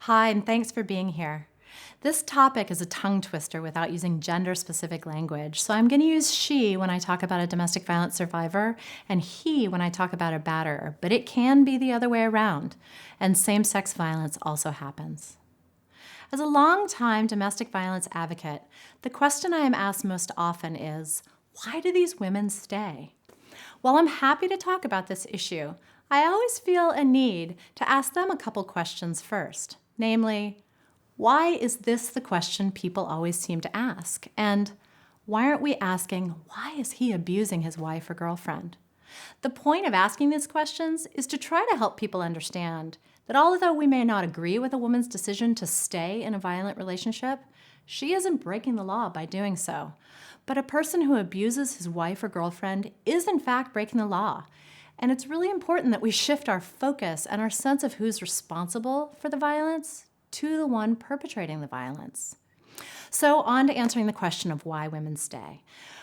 Hi, and thanks for being here. This topic is a tongue twister without using gender-specific language, so I'm going to use she when I talk about a domestic violence survivor and he when I talk about a batterer, but it can be the other way around, and same-sex violence also happens. As a long-time domestic violence advocate, the question I am asked most often is, why do these women stay? While I'm happy to talk about this issue, I always feel a need to ask them a couple questions first, namely, why is this the question people always seem to ask? And why aren't we asking, why is he abusing his wife or girlfriend? The point of asking these questions is to try to help people understand that although we may not agree with a woman's decision to stay in a violent relationship, she isn't breaking the law by doing so. But a person who abuses his wife or girlfriend is in fact breaking the law. And it's really important that we shift our focus and our sense of who's responsible for the violence to the one perpetrating the violence. So on to answering the question of why women stay.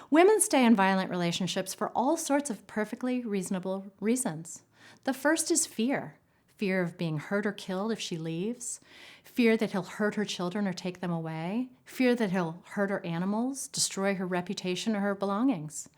Women stay in violent relationships for all sorts of perfectly reasonable reasons. The first is fear. Fear of being hurt or killed if she leaves. Fear that he'll hurt her children or take them away. Fear that he'll hurt her animals, destroy her reputation or her belongings.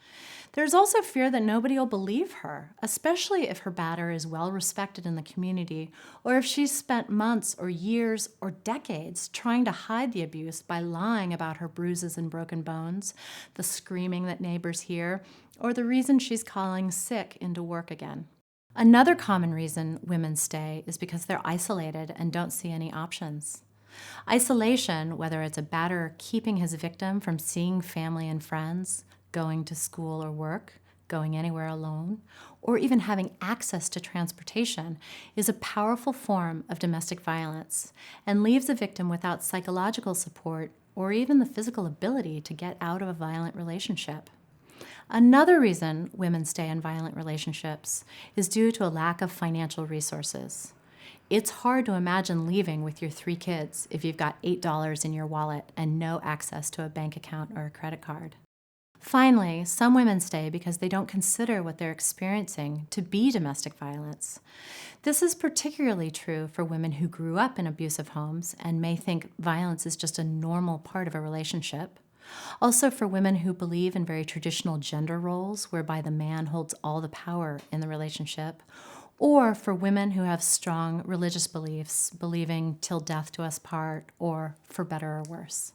There's also fear that nobody will believe her, especially if her batterer is well respected in the community, or if she's spent months or years or decades trying to hide the abuse by lying about her bruises and broken bones, the screaming that neighbors hear, or the reason she's calling sick into work again. Another common reason women stay is because they're isolated and don't see any options. Isolation, whether it's a batterer keeping his victim from seeing family and friends, going to school or work, going anywhere alone, or even having access to transportation, is a powerful form of domestic violence and leaves a victim without psychological support or even the physical ability to get out of a violent relationship. Another reason women stay in violent relationships is due to a lack of financial resources. It's hard to imagine leaving with your 3 kids if you've got $8 in your wallet and no access to a bank account or a credit card. Finally, some women stay because they don't consider what they're experiencing to be domestic violence. This is particularly true for women who grew up in abusive homes and may think violence is just a normal part of a relationship. Also for women who believe in very traditional gender roles whereby the man holds all the power in the relationship, or for women who have strong religious beliefs, believing till death do us part, or for better or worse.